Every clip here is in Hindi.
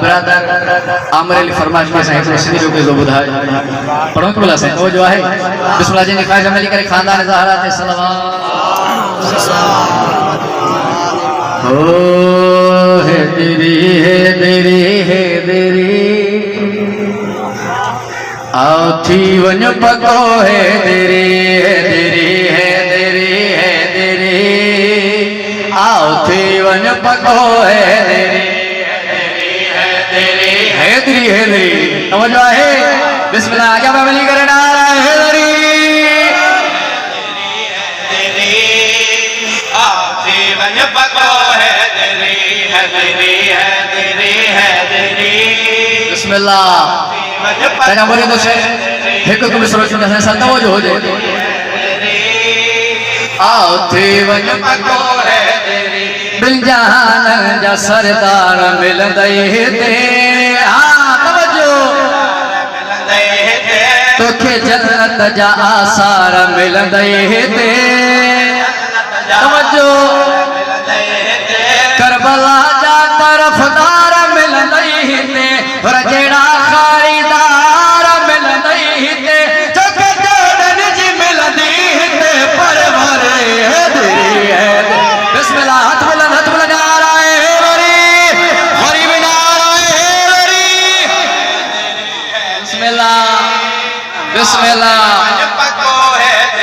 ब्रदर आमिर अली फरमाइश के साहिब सिंधी जो के जो बुधाए पढ़ो तो बोला से वो जो है बिस्मिल्लाह जी ने ख्वाहिश अमली करे खानदान ज़हरा ते सलावत हो है तेरी आओ थी वन पको है तेरी आओ थी वन पको है तेरी समझो है बिस्मिल्लाह आजा अमली करे नारा है तेरी आओ थी वन पको है तेरी बिस्मिल्लाह तेरा बोले तो से एक को मिसरो चुना है संता वो जो हो जाए आओ थे वन पको है तेरी बिल जहान जा सरदार मिल दई ते हां तवज्जो तो के जन्नत जा आसार मिल दई ते तवज्जो करबला जा तरफदार मिल दई ते रजेड़ा खरीदार मिल दई ते चके जोड़न जी मिल दी ते पर भरे है बिस्मिल्लाह हाथ बुलंद नारा है गरीब नारा है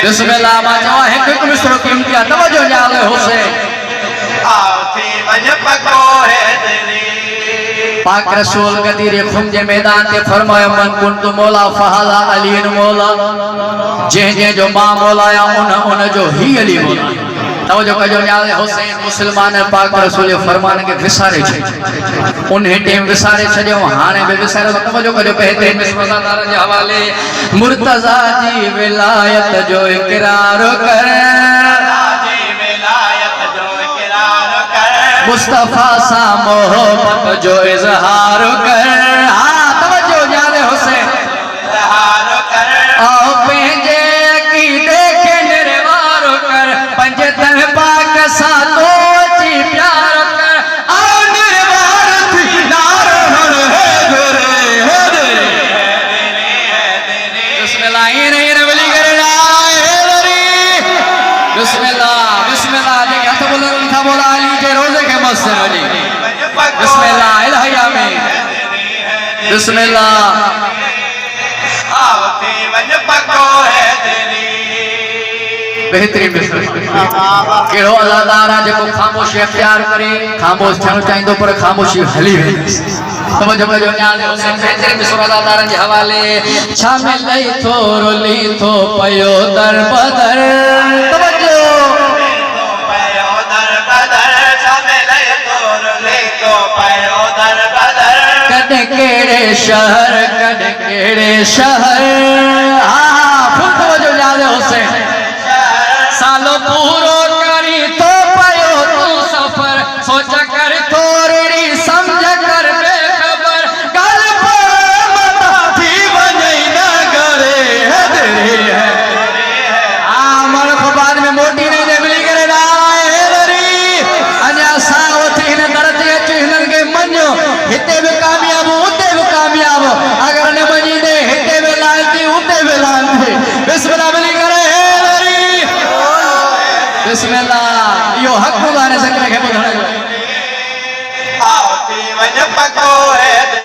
बिस्मिल्लाह मा जो है एक मिसरो की इम्तिया तवज्जो जाले हुसैन आओ थी वज पको है तेरी पाक रसूल गदीर खुम जे मैदान ते फरमाया मन कुंतु मौला फहला अली मौला जे जे जो मां मौला या उन जो ही अली मौला तवज्जो कजो याद हुसैन मुसलमान पाक रसूल फरमान के विसारे छे उन टाइम विसारे छजो हाने बे विसारे तवज्जो कजो कहते मिसरदार जे हवाले मुर्तजा जी विलायत जो इकरार कर मुस्तफा सा मोहब्बत जो इजहार कर हाँ तवज्जो जाने हुसैन इजहार कर आओ पेंजे की देखे निर्वार कर पंजे तन पाक सा तो जी प्यार कर आओ निर्वार थी नार हर है तेरे बिस्मिल्लाह ये वली करना है तेरी बिस्मिल्लाह जी क्या तो बोला अली के रोजे के मस्जिद अली बिस्मिल्लाह इलाहिया में बिस्मिल्लाह आवते वन पको है तेरी बेहतरीन केड़ो अज़ादारा जेको खामोशी अख्तियार करे खामोश थियणो चाहींदो पर खामोशी हली वेंदी समझो जो न्याल हुसैन बेहतरीन मिसरदार जे हवाले छा मिलई थो रोली थो पयो दर बदर तवज्जो कद केड़े शहर हाँ फुल तवज्जो याद हुसैन सालो पूरो करी तो पयो तू सफर सोच कर थोड़ी समझ कर बेखबर गल पर मता थी बजई न करे है तेरी है आमर को बाद में मोटी नहीं दे मिली करे ना है तेरी अन्या साओ थी न दरजे चिन्हन के मन्यो हिते भी कामयाब उते भी कामयाब अगर न मनी दे हिते भी लालती उते भी लालती बिस्मिल्लाह मिली करे है तेरी बिस्मिल्लाह यो हक खुदा ने जिक्र के बुधायो आओ ती वज पको